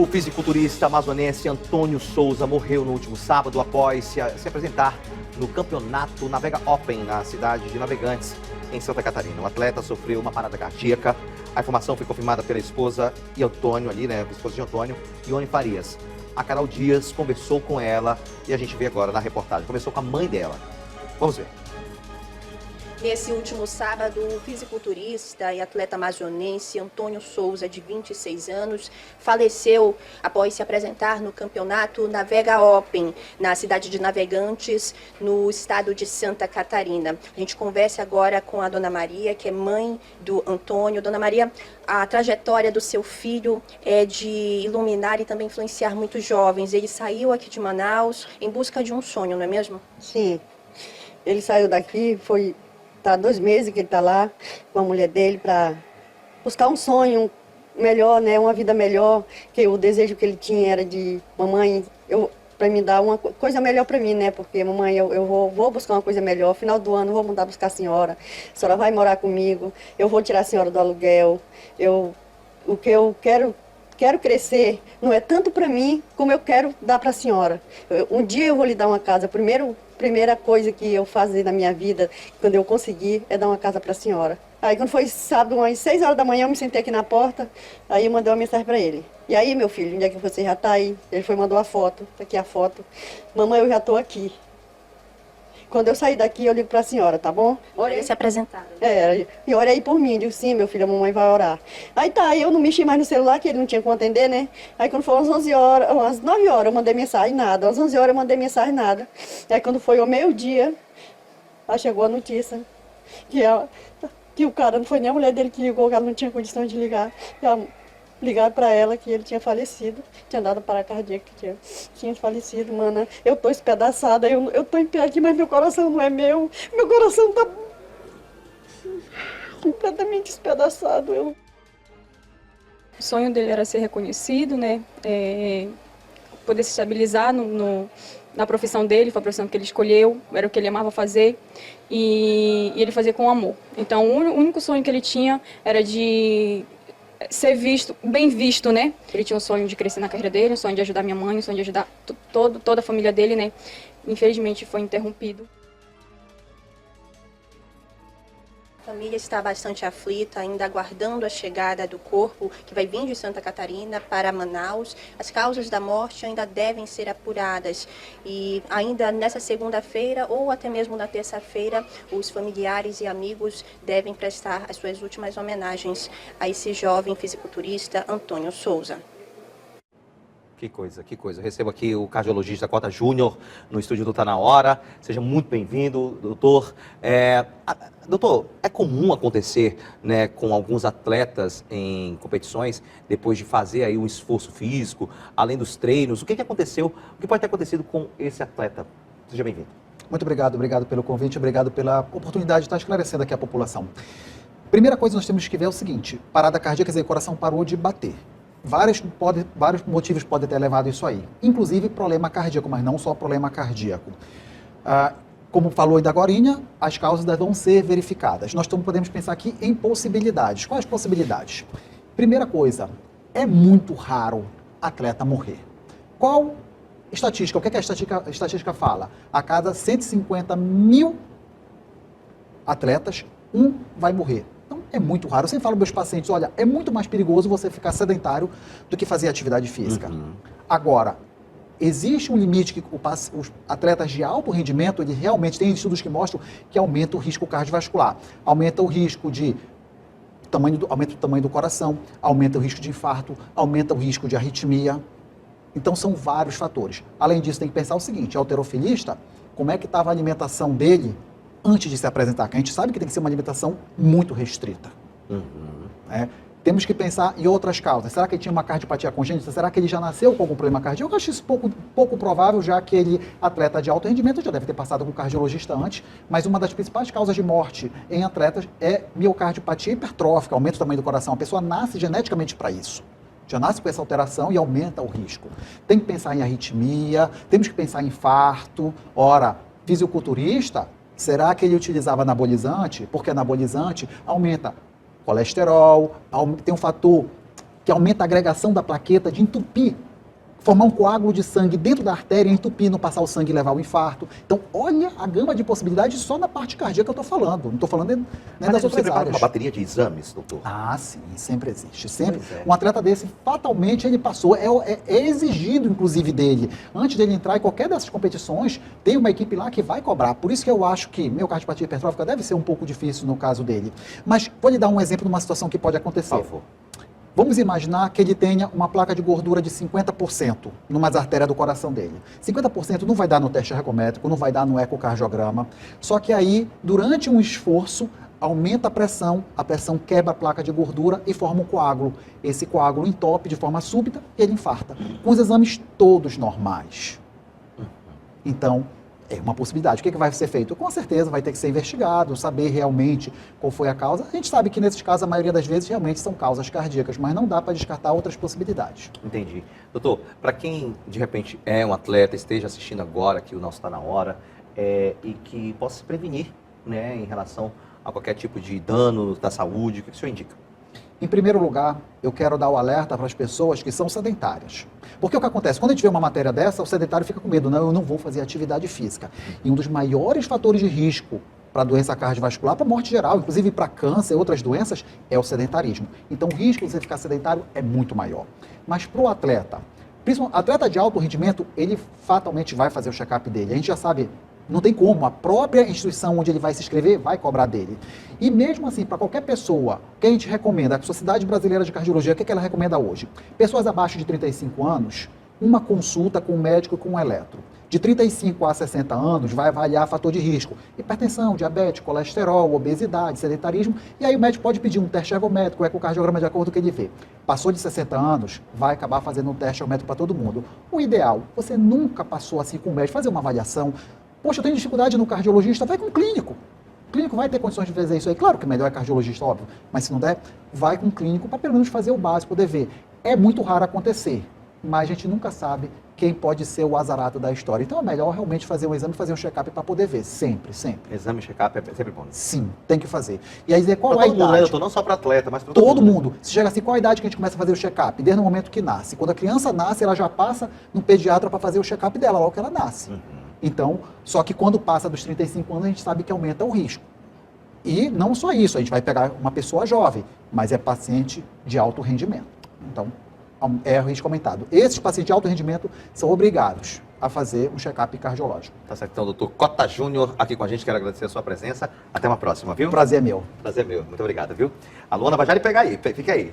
O fisiculturista amazonense Antônio Souza morreu no último sábado após se apresentar no campeonato Navega Open, na cidade de Navegantes, em Santa Catarina. O atleta sofreu uma parada cardíaca. A informação foi confirmada pela esposa e Antônio ali, né? A esposa de Antônio, Ione Farias. A Carol Dias conversou com ela e a gente vê agora na reportagem. Conversou com a mãe dela. Vamos ver. Nesse último sábado, o fisiculturista e atleta amazonense Antônio Souza, de 26 anos, faleceu após se apresentar no campeonato Navega Open, na cidade de Navegantes, no estado de Santa Catarina. A gente conversa agora com a Dona Maria, que é mãe do Antônio. Dona Maria, a trajetória do seu filho é de iluminar e também influenciar muitos jovens. Ele saiu aqui de Manaus em busca de um sonho, não é mesmo? Sim. Ele saiu daqui, tá 2 meses que ele está lá com a mulher dele para buscar um sonho melhor, né, uma vida melhor, que o desejo que ele tinha era de mamãe, para me dar uma coisa melhor para mim, né, porque mamãe, eu vou buscar uma coisa melhor, final do ano eu vou mudar buscar a senhora vai morar comigo, eu vou tirar a senhora do aluguel, o que eu quero crescer não é tanto para mim como eu quero dar para a senhora. Um dia eu vou lhe dar uma casa. Primeira coisa que eu fazer na minha vida, quando eu conseguir, é dar uma casa para a senhora. Aí quando foi sábado, umas 6 horas da manhã, eu me sentei aqui na porta, aí eu mandei uma mensagem para ele. E aí, meu filho, onde é que você já está aí? Ele mandou a foto, tá aqui a foto. Mamãe, eu já estou aqui. Quando eu sair daqui, eu ligo para a senhora, tá bom? Eles se apresentaram. E ora aí por mim. Eu digo, sim, meu filho, a mamãe vai orar. Aí tá, eu não mexi mais no celular, que ele não tinha como atender, né? Aí quando foi umas 11 horas, umas 9 horas, eu mandei mensagem, nada. Às 11 horas eu mandei mensagem, nada. Aí quando foi ao meio-dia, aí chegou a notícia que o cara, não foi nem a mulher dele que ligou, que ela não tinha condição de ligar. Ligar para ela que ele tinha falecido, tinha dado parada cardíaca, que tinha falecido, mana. Eu tô espedaçada, eu tô em pé aqui, mas meu coração não é meu. Meu coração tá completamente espedaçado. O sonho dele era ser reconhecido, né? Poder se estabilizar na profissão dele, foi a profissão que ele escolheu, era o que ele amava fazer, e ele fazia com amor. Então, o único sonho que ele tinha era de ser visto, bem visto, né? Ele tinha um sonho de crescer na carreira dele, um sonho de ajudar minha mãe, um sonho de ajudar toda a família dele, né? Infelizmente foi interrompido. A família está bastante aflita, ainda aguardando a chegada do corpo que vai vir de Santa Catarina para Manaus. As causas da morte ainda devem ser apuradas e ainda nessa segunda-feira ou até mesmo na terça-feira, os familiares e amigos devem prestar as suas últimas homenagens a esse jovem fisiculturista Antônio Souza. Que coisa, que coisa. Eu recebo aqui o cardiologista Cota Júnior no estúdio do Tá Na Hora. Seja muito bem-vindo, doutor. Doutor, é comum acontecer, né, com alguns atletas em competições, depois de fazer aí um esforço físico, além dos treinos, o que aconteceu, o que pode ter acontecido com esse atleta? Seja bem-vindo. Muito obrigado pelo convite, obrigado pela oportunidade de estar esclarecendo aqui a população. Primeira coisa que nós temos que ver é o seguinte: parada cardíaca, quer dizer, o coração parou de bater. Vários motivos podem ter levado isso aí, inclusive problema cardíaco, mas não só problema cardíaco. Como falou ainda agorinha, as causas vão ser verificadas. Nós podemos pensar aqui em possibilidades. Quais possibilidades? Primeira coisa, é muito raro atleta morrer. Qual estatística? O que a estatística fala? A cada 150 mil atletas, um vai morrer. Então, é muito raro. Eu sempre falo para meus pacientes, olha, é muito mais perigoso você ficar sedentário do que fazer atividade física. Agora, existe um limite que os atletas de alto rendimento, eles realmente têm estudos que mostram que aumenta o risco cardiovascular. Aumenta o risco de aumenta o tamanho do coração, aumenta o risco de infarto, aumenta o risco de arritmia. Então, são vários fatores. Além disso, tem que pensar o seguinte: o halterofilista, como é que estava a alimentação dele antes de se apresentar? Que a gente sabe que tem que ser uma alimentação muito restrita. Temos que pensar em outras causas. Será que ele tinha uma cardiopatia congênita? Será que ele já nasceu com algum problema cardíaco? Eu acho isso pouco provável, já que ele, atleta de alto rendimento, já deve ter passado com um cardiologista antes, mas uma das principais causas de morte em atletas é miocardiopatia hipertrófica, aumento do tamanho do coração. A pessoa nasce geneticamente para isso. Já nasce com essa alteração e aumenta o risco. Tem que pensar em arritmia, temos que pensar em infarto. Ora, fisiculturista, será que ele utilizava anabolizante? Porque anabolizante aumenta colesterol, tem um fator que aumenta a agregação da plaqueta, de entupir, formar um coágulo de sangue dentro da artéria, entupir, não passar o sangue e levar ao infarto. Então, olha a gama de possibilidades só na parte cardíaca que eu estou falando. Não estou falando nem das Mas você outras prepara áreas. uma bateria de exames, doutor? Ah, sim, sempre existe. Sempre. Pois é. Um atleta desse, fatalmente, ele passou, é exigido, inclusive, dele. Antes dele entrar em qualquer dessas competições, tem uma equipe lá que vai cobrar. Por isso que eu acho que miocardiopatia hipertrófica deve ser um pouco difícil no caso dele. Mas vou lhe dar um exemplo de uma situação que pode acontecer. Por favor. Vamos imaginar que ele tenha uma placa de gordura de 50% numa artéria do coração dele. 50% não vai dar no teste ergométrico, não vai dar no ecocardiograma. Só que aí, durante um esforço, aumenta a pressão quebra a placa de gordura e forma um coágulo. Esse coágulo entope de forma súbita e ele infarta, com os exames todos normais. Então, é uma possibilidade. O que vai ser feito? Com certeza vai ter que ser investigado, saber realmente qual foi a causa. A gente sabe que nesses casos, a maioria das vezes, realmente são causas cardíacas, mas não dá para descartar outras possibilidades. Entendi. Doutor, para quem de repente é um atleta, esteja assistindo agora, que o nosso está na hora, e que possa se prevenir, né, em relação a qualquer tipo de dano da saúde, o que o senhor indica? Em primeiro lugar, eu quero dar o alerta para as pessoas que são sedentárias. Porque o que acontece? Quando a gente vê uma matéria dessa, o sedentário fica com medo. Não, eu não vou fazer atividade física. E um dos maiores fatores de risco para doença cardiovascular, para morte geral, inclusive para câncer e outras doenças, é o sedentarismo. Então o risco de você ficar sedentário é muito maior. Mas para o atleta, principalmente atleta de alto rendimento, ele fatalmente vai fazer o check-up dele. A gente já sabe, não tem como, a própria instituição onde ele vai se inscrever vai cobrar dele. E mesmo assim, para qualquer pessoa, o que a gente recomenda, a Sociedade Brasileira de Cardiologia, o que ela recomenda hoje? Pessoas abaixo de 35 anos, uma consulta com um médico e com um eletro. De 35 a 60 anos, vai avaliar fator de risco, hipertensão, diabetes, colesterol, obesidade, sedentarismo, e aí o médico pode pedir um teste ergométrico, ecocardiograma de acordo com o que ele vê. Passou de 60 anos, vai acabar fazendo um teste ergométrico para todo mundo. O ideal, você nunca passou assim com o médico, fazer uma avaliação. Poxa, eu tenho dificuldade no cardiologista, vai com o clínico. O clínico vai ter condições de fazer isso aí. Claro que melhor é cardiologista, óbvio, mas se não der, vai com o clínico para pelo menos fazer o básico, poder ver. É muito raro acontecer, mas a gente nunca sabe quem pode ser o azarado da história. Então é melhor realmente fazer um exame, fazer um check-up para poder ver, sempre, sempre. Exame e check-up é sempre bom. Sim, tem que fazer. E aí dizer qual Pra é a todo mundo, né, idade. doutor? Não só para atleta, mas para Todo mundo. Se chega assim, qual a idade que a gente começa a fazer o check-up? Desde o momento que nasce. Quando a criança nasce, ela já passa no pediatra para fazer o check-up dela, logo que ela nasce. Então, só que quando passa dos 35 anos, a gente sabe que aumenta o risco. E não só isso, a gente vai pegar uma pessoa jovem, mas é paciente de alto rendimento. Então, é o risco aumentado. Esses pacientes de alto rendimento são obrigados a fazer um check-up cardiológico. Tá certo, então, doutor Cota Júnior aqui com a gente, quero agradecer a sua presença. Até uma próxima, viu? O prazer é meu. Prazer meu, muito obrigado, viu? A Luana vai já lhe pegar aí, fica aí.